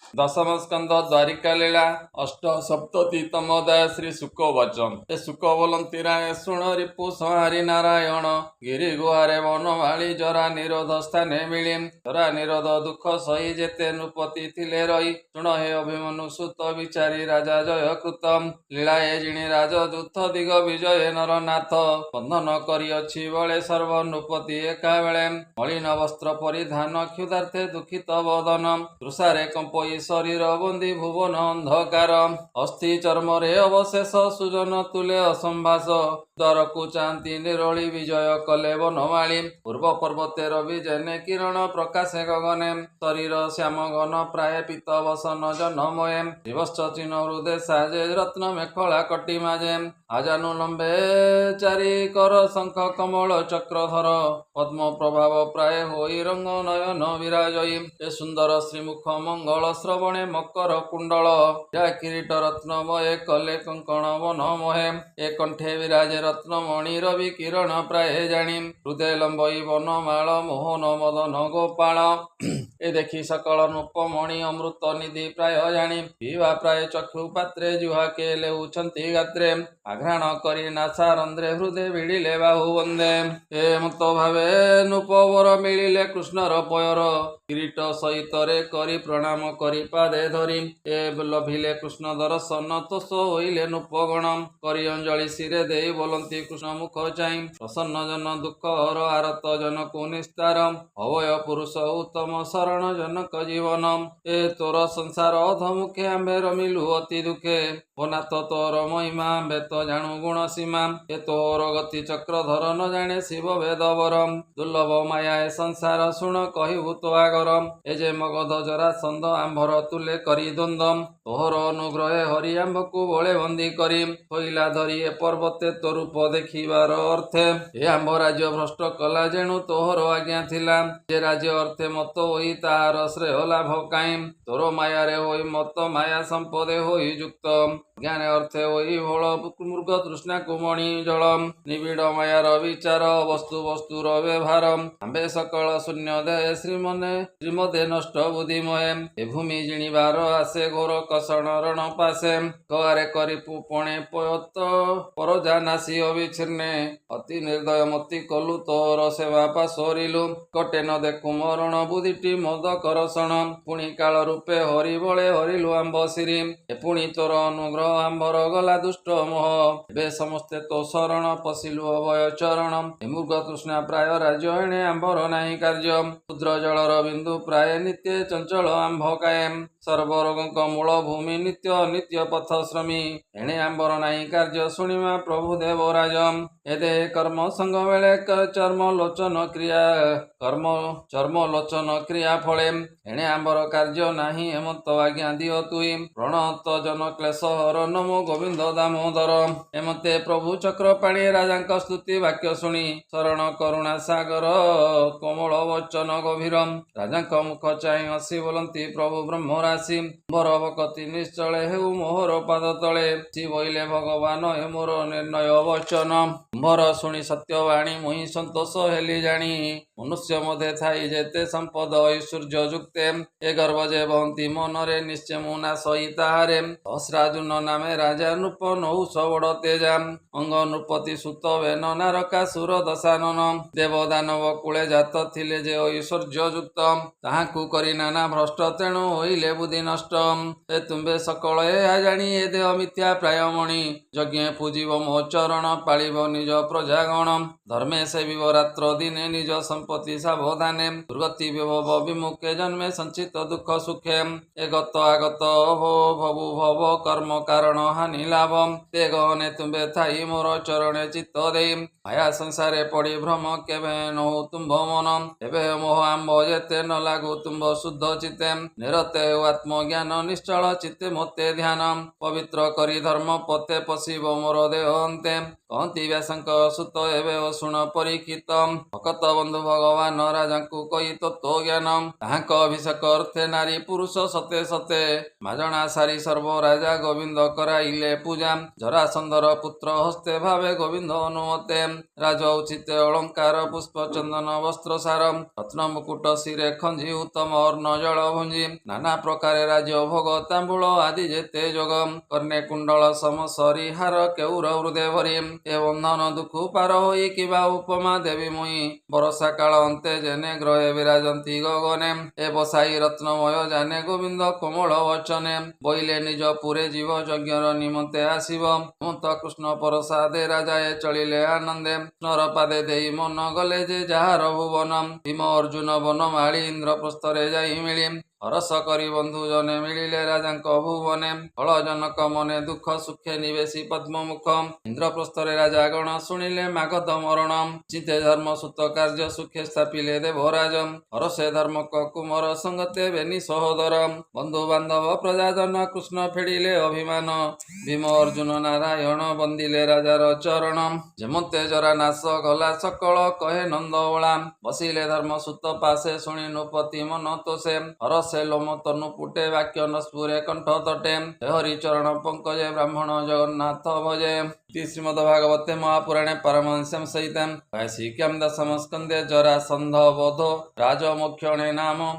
दशम स्कंद द्वारिका लीला अष्ट सप्ततितम अध्याय श्री सुक वचन ए सुक बोलंती राय शुण रिपु संहारी नारायण गिरी गुहारे वनमाली जरा निरोध स्थाने मिली जरा निरोध दुख सही जेते नृपति थिले रही शुण हे अभिमनु सुत विचारी राजा जय कृतम लीलाए जिणी राजदूत दिग विजय नरनाथ बंधन करिअछि बळे सर्व नृपति एका बेळे मलिन वस्त्र परिधान क्षुधार्थे दुखित बदन तृषारे कंपई शरीर बंदी भुवन अंधकार अस्थि चर्मरे अवशेष सुजन तुले असंभास द्वारकु चांती निरली विजय कले वनमाली पूर्व पर्वते रवि जेने किरण प्रकाशे गगने शरीर श्याम घन प्राय पीत वसन जनमये दिवश्च चिन्ह हृदय साजे रत्न मेखला कटी माजे आजानु लंबे चारि कर शंख कमल चक्रधर पद्म प्रभाव प्राय होई रंग नयन विराजयी ए सुंदर श्रीमुख मंगल श्रवणे मकर कुंडल या किरीट रत्नमय कले कंकण वन मोहे ए कंठे विराजे रत्नमणि रवि किरण प्राय जाणी हृदय लंबई वनमाल मोहन मदन गोपाल ए देखी सकल नृपमणि अमृत निधि प्राय जाणी पीवा प्राय चक्षु पात्रे जुहा के लेउछंती गात्रे आघ्राण करी नासारंध्रे हृदय भिड़िले बाहु वंदे ए मत भावे नृपवर मिलिले कृष्णर पयर किरीट सहित रे करी प्रणाम करी पादे धरी ए लभिले कृष्ण दर्शन तोष होइले नृपगण करी अंजलि सिरे देई बोलंती कृष्ण मुख चाहि प्रसन्न जन दुख हर आरत जनक निस्तार अवय पुरुष उत्तम शरण जनक जीवन ए तोर संसार अधमुखे आंबे रमिलु अति दुखे नाथ तोर महिमा आंबे तो जाणु गुण सीमा ए तोर गति चक्रधर न जाने शिव वेदवर दुर्लभ माया ए संसार शुण कहबु तो आगर ए जे मगध जरा छंद आंभर तुले करी द्वंद्व तोहर अनुग्रहे हरि आंभकु बळे बंदी करी होइला धरी ए पर्वते तो रूप देखिबार अर्थे ए आंभ राज्य भ्रष्ट कला जेणु तोहर आज्ञा थिला जे राज्य अर्थे मत होई तार श्रेय लाभ काई तोर माया रे होई मत माया संपदे होई युक्त ज्ञान अर्थे होई भोल मृग तृष्णा कुमणि जल निबिड़ मायार विचार वस्तु वस्तुर व्यवहार आंबे सकल शून्य दे श्रीमदे नष्ट बुद्धिमये ए भूमि जिणिबार आसे घोर कषण रण पासे गवारे करी पुपणे पयत परजा नासी अविच्छिन्ने अति निर्दय मति कलु तोर सेवा पासरिलु कटे न देखु मरण बुद्धिटी मद करषण पुणी काल रूपे हरि बळे हरिलु आंब सिरी ए पुणी तोर अनुग्रह आंबर गला दुष्ट मोह एबे समस्ते तो शरण पशिलु अभय चरण ए मृग तृष्णा प्राय राज्य एणे आंबर नाही कार्य क्षुद्र जलर बिंदु प्राय नित्य चंचल आंभ कायम सर्वरोगक मूल भूमि नित्य नित्य पथ श्रमी एणे आंबर नाही कार्य शुणिमा प्रभु देवराज एदे कर्म संग बेले चर्म लोचन क्रिया कर्म चर्म लोचन क्रिया फले एणे आंबर कार्य नाही हेमंत आज्ञा दियो तुई प्रणत जन क्लेश हर नमो गोविंद दामोदर एमते प्रभु चक्र पाणी राजांक स्तुति वाक्य शुणी शरण करुणा सागर कोमल वचन गभीर राजांक मुख चाहि हसी बोलंती प्रभु ब्रह्म राशि मोर भक्ति निश्चले हेउ मोहर पाद तले शिवइले भगवान हे मोर निर्णय वचन मोर शुणी सत्यवाणी मुहि संतोष हेली जाणी मनुष्य मध्य थाई जेते संपद ऐश्वर्य जुक्ते ए गर्भ जे बहंती मनरे निश्चय मुना सही ताहारे सहस्राजुन नामे राजा नृप नौ सबड़ तेजा अंग नृपति सुत वेन नारका सुर दशानन देव दानव कूले जात थिले जे ऐश्वर्य जुक्त ताहाकु करी नाना भ्रष्ट तेणु होइले बुद्धि नष्ट ए तुम्बे सकल ए जाणी ए देह मिथ्या प्रायमणि यज्ञ पूजिब मो चरण पाଳିब निज प्रजागण धर्मे सेविब रात्र दिने निज संपत्ति सावधाने दुर्गति विभव विमुखे जन्मे संचित दुख सुखे ए गत आगत हो भवु भव कर्म कारण हानि लाभ ते गहने तुम्बे थाई मोर चरणे चित्त देई माया संसारे पड़ी भ्रम केवे नहु तुम्भ मन एबे मोह आंब जेते न लागु तुम्भ शुद्ध चित्ते निरते आत्मज्ञान निश्चल चित्ते मते ध्यान पवित्र करी धर्म पते पशिब मोर देह अन्ते कहती व्यासंक सुत एबे ଶୁଣ ପରୀକ୍ଷିତ ଭକତ ବନ୍ଧୁ ଭଗବାନ ରାଜାଙ୍କୁ କହି ତତ୍ତ୍ୱ ଜ୍ଞାନ ତାହାଙ୍କ ଅଭିଷେକ ଅର୍ଥେ ନାରୀ ପୁରୁଷ ସତେ ସତେ ମାଜଣା ସାରି ସର୍ବ ରାଜା ଗୋବିନ୍ଦ କରାଇଲେ ପୂଜା ଜରାସନ୍ଧର ପୁତ୍ର ହସ୍ତେ ଭାବେ ଗୋବିନ୍ଦ ଅନୁମତେ ରାଜ ଉଚିତ ଅଳଙ୍କାର ପୁଷ୍ପ ଚନ୍ଦନ ବସ୍ତ୍ର ସାର ରତ୍ନ ମୁକୁଟ ଶିରେ ଖଞ୍ଜି ଉତ୍ତମ ଅର୍ଣ୍ଣ ଜଳ ଭୁଞ୍ଜି ନାନା ପ୍ରକାରେ ରାଜ୍ୟ ଭୋଗ ତାମ୍ବୁଳ ଆଦି ଯେତେ ଯୋଗ କର୍ଣ୍ଣେ କୁଣ୍ଡଳ ସମସରି ହାର କେଉର ହୃଦେ ଭରି ଏ ବନ୍ଧନ ଦୁଃଖ ପାର ହୋଇ କିବା ଉପମା ଦେବୀ ମୁଇଁ ବରଷା କାଳ ଅନ୍ତେ ଜେନେ ଗ୍ରହେ ବିରାଜନ୍ତି ଗଗନେ ଏ ବସାଇ ରତ୍ନମୟ ଜାନେ ଗୋବିନ୍ଦ କୋମଳ ବଚନେ ବୋଇଲେ ନିଜ ପୁରେ ଜୀବ ଯଜ୍ଞର ନିମନ୍ତେ ଆସିବ ମନ୍ତ କୃଷ୍ଣ ପରସାଦେ ରାଜାଏ ଚଳିଲେ ଆନନ୍ଦେ କୃଷ୍ଣର ପାଦେ ଦେଇ ମନ ଗଲେ ଯେ ଯାହାର ଭୁବନ ଭୀମ ଅର୍ଜୁନ ବନମାଳି ଇନ୍ଦ୍ରପ୍ରସ୍ଥରେ ଯାଇ ମିଳି ହରସ କରି ବନ୍ଧୁ ଜନେ ମିଳିଲେ ରାଜାଙ୍କ ଭୁବନେ ଫଳ ଜନକ ମନେ ଦୁଃଖ ସୁଖେ ନିବେଶୀ ପଦ୍ମମୁଖ ଇନ୍ଦ୍ରପ୍ରସ୍ଥରେ ରାଜା ଗଣ ଶୁଣିଲେ ମାଗଧ ମରଣ ଚିନ୍ତେ ଧର୍ମ ସୁତ କାର୍ଯ୍ୟ ସୁଖେ ସ୍ଥାପିଲେ ଦେବରାଜ ହରସେ ଧର୍ମକ କୁମର ସଙ୍ଗତେ ବେନି ସହୋଦର ବନ୍ଧୁ ବାନ୍ଧବ ପ୍ରଜାଜନ କୃଷ୍ଣ ଫେଡ଼ିଲେ ଅଭିମାନ ଭୀମ ଅର୍ଜୁନ ନାରାୟଣ ବନ୍ଦିଲେ ରାଜାର ଚରଣ ଯେମତେ ଜରା ନାଶ ଗଲା ସକଳ କହେ ନନ୍ଦବଳା ବସିଲେ ଧର୍ମ ସୁତ ପାଶେ ଶୁଣି ନୃପତି ମନ ତୋଷେ ହରସେ ଲୋମ ତନୁ ପୁଟେ ବାକ୍ୟ ନ ସ୍ଫୁରେ କଣ୍ଠ ତଟେ ହରି ଚରଣ ପଙ୍କଜେ ବ୍ରାହ୍ମଣ ଜଗନ୍ନାଥ ଭଜେ ଶ୍ରୀମଦ ଭାଗବତେ ମହାପୁରାଣେ ପାରମହଂସ୍ୟାଂ ସହିତାଂ କାଶିକ୍ୟାଂ ଦଶମ ସ୍କନ୍ଧେ ଜରାସନ୍ଧ ବଧୋ ରାଜମୋକ୍ଷଣେ ନାମ